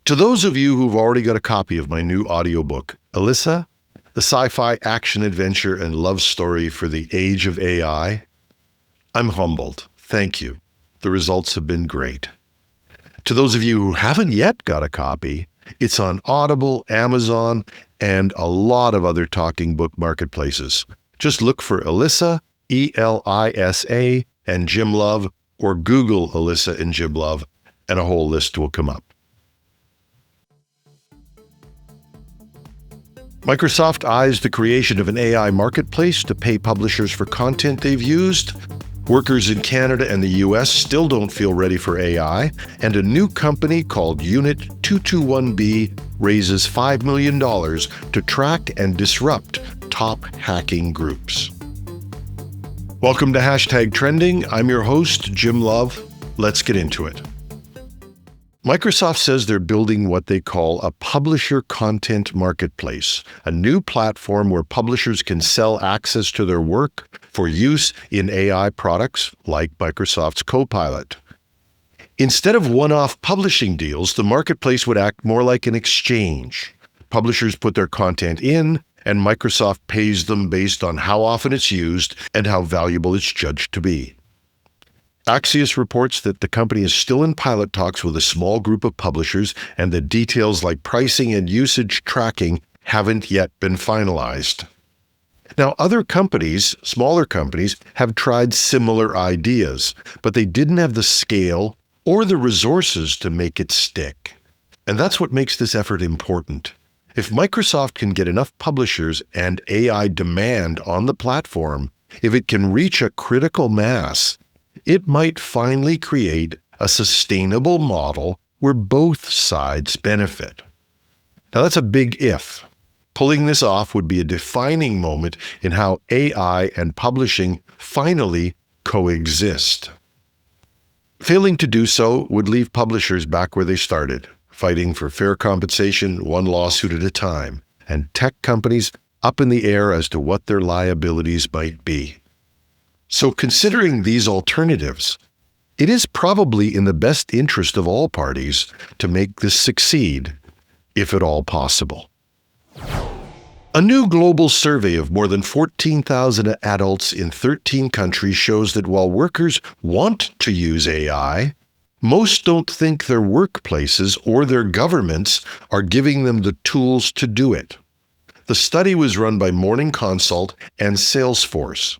To those of you who've already got a copy of my new audiobook, Elisa, the sci-fi action adventure and love story for the age of AI, I'm humbled. Thank you. The results have been great. To those of you who haven't yet got a copy, it's on Audible, Amazon, and a lot of other talking book marketplaces. Just look for Elisa, E-L-I-S-A, and Jim Love, or Google Elisa and Jim Love, and a whole list will come up. Microsoft eyes the creation of an AI marketplace to pay publishers for content they've used. Workers in Canada and the US still don't feel ready for AI, and a new company called Unit 221B raises $5 million to track and disrupt top hacking groups. Welcome to #Trending. I'm your host, Jim Love. Let's get into it. Microsoft says they're building what they call a publisher content marketplace, a new platform where publishers can sell access to their work for use in AI products like Microsoft's Copilot. Instead of one-off publishing deals, the marketplace would act more like an exchange. Publishers put their content in, and Microsoft pays them based on how often it's used and how valuable it's judged to be. Axios reports that the company is still in pilot talks with a small group of publishers, and the details like pricing and usage tracking haven't yet been finalized. Now, other companies, smaller companies, have tried similar ideas, but they didn't have the scale or the resources to make it stick. And that's what makes this effort important. If Microsoft can get enough publishers and AI demand on the platform, if it can reach a critical mass, it might finally create a sustainable model where both sides benefit. Now, that's a big if. Pulling this off would be a defining moment in how AI and publishing finally coexist. Failing to do so would leave publishers back where they started, fighting for fair compensation, one lawsuit at a time, and tech companies up in the air as to what their liabilities might be. So considering these alternatives, it is probably in the best interest of all parties to make this succeed, if at all possible. A new global survey of more than 14,000 adults in 13 countries shows that while workers want to use AI, most don't think their workplaces or their governments are giving them the tools to do it. The study was run by Morning Consult and Salesforce.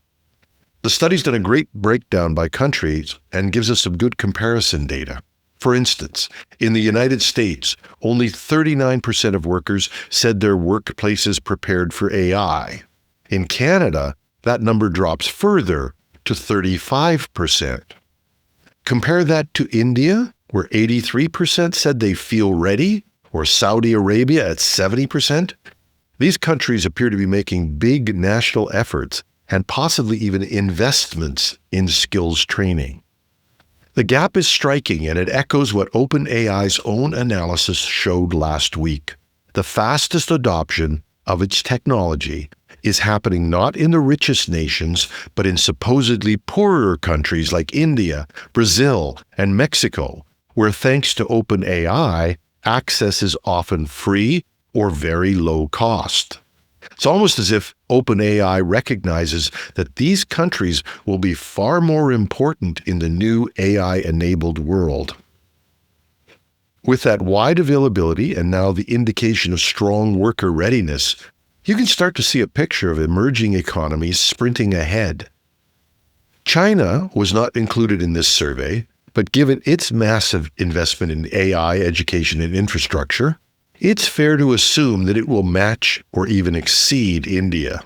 The study's done a great breakdown by countries and gives us some good comparison data. For instance, in the United States, only 39% of workers said their workplace is prepared for AI. In Canada, that number drops further to 35%. Compare that to India, where 83% said they feel ready, or Saudi Arabia at 70%. These countries appear to be making big national efforts and possibly even investments in skills training. The gap is striking, and it echoes what OpenAI's own analysis showed last week. The fastest adoption of its technology is happening not in the richest nations, but in supposedly poorer countries like India, Brazil, and Mexico, where thanks to OpenAI, access is often free or very low cost. It's almost as if OpenAI recognizes that these countries will be far more important in the new AI-enabled world. With that wide availability and now the indication of strong worker readiness, you can start to see a picture of emerging economies sprinting ahead. China was not included in this survey, but given its massive investment in AI education and infrastructure, it's fair to assume that it will match or even exceed India.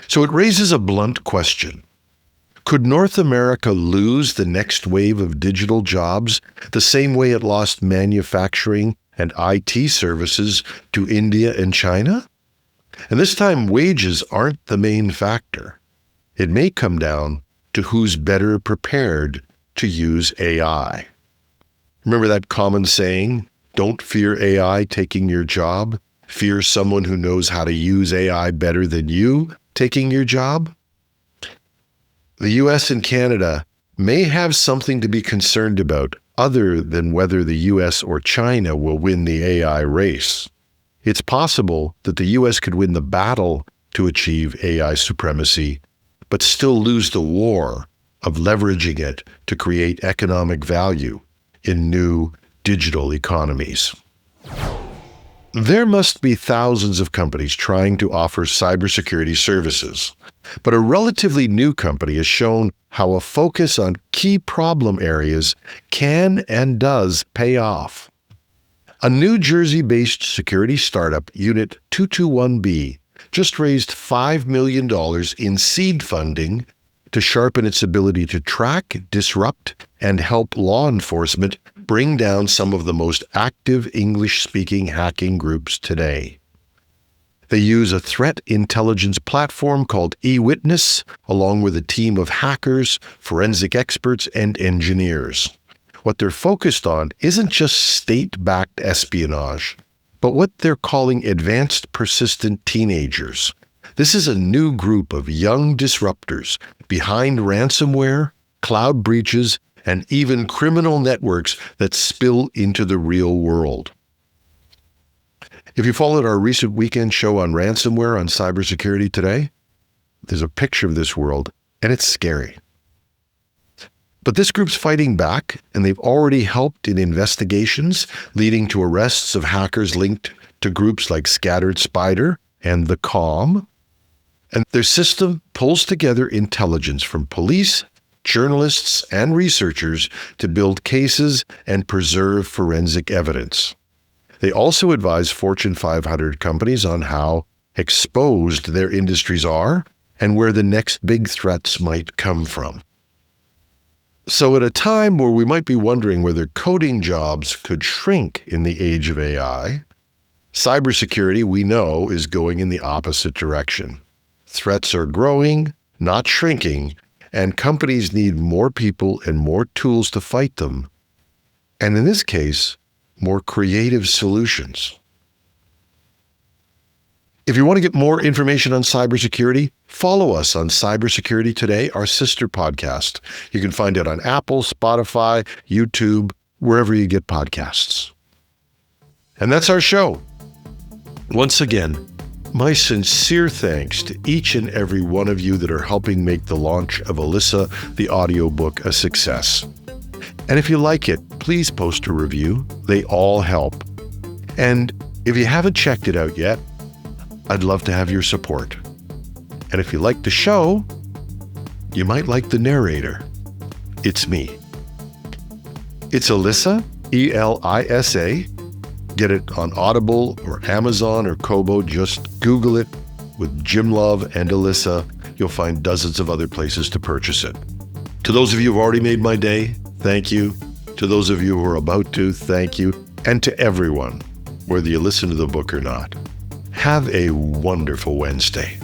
So it raises a blunt question. Could North America lose the next wave of digital jobs the same way it lost manufacturing and IT services to India and China? And this time, wages aren't the main factor. It may come down to who's better prepared to use AI. Remember that common saying, don't fear AI taking your job, fear someone who knows how to use AI better than you taking your job? The US and Canada may have something to be concerned about other than whether the US or China will win the AI race. It's possible that the US could win the battle to achieve AI supremacy, but still lose the war of leveraging it to create economic value in new digital economies. There must be thousands of companies trying to offer cybersecurity services, but a relatively new company has shown how a focus on key problem areas can and does pay off. A New Jersey-based security startup, Unit 221B, just raised $5 million in seed funding to sharpen its ability to track, disrupt, and help law enforcement bring down some of the most active English-speaking hacking groups today. They use a threat intelligence platform called e-Witness, along with a team of hackers, forensic experts, and engineers. What they're focused on isn't just state-backed espionage, but what they're calling advanced persistent teenagers. This is a new group of young disruptors behind ransomware, cloud breaches, and even criminal networks that spill into the real world. If you followed our recent weekend show on ransomware on Cybersecurity Today, there's a picture of this world, and it's scary. But this group's fighting back, and they've already helped in investigations leading to arrests of hackers linked to groups like Scattered Spider and the Calm. And their system pulls together intelligence from police, journalists, and researchers to build cases and preserve forensic evidence. They also advise Fortune 500 companies on how exposed their industries are and where the next big threats might come from. So at a time where we might be wondering whether coding jobs could shrink in the age of AI, cybersecurity, we know, is going in the opposite direction. Threats are growing, not shrinking, and companies need more people and more tools to fight them. And in this case, more creative solutions. If you want to get more information on cybersecurity, follow us on Cybersecurity Today, our sister podcast. You can find it on Apple, Spotify, YouTube, wherever you get podcasts. And that's our show. Once again, my sincere thanks to each and every one of you that are helping make the launch of Elisa, the audiobook, a success. And if you like it, please post a review. They all help. And if you haven't checked it out yet, I'd love to have your support. And if you like the show, you might like the narrator. It's me. It's Elisa, E-L-I-S-A. Get it on Audible or Amazon or Kobo. Just Google it with Jim Love and Elisa. You'll find dozens of other places to purchase it. To those of you who've already made my day, thank you. To those of you who are about to, thank you. And to everyone, whether you listen to the book or not, have a wonderful Wednesday.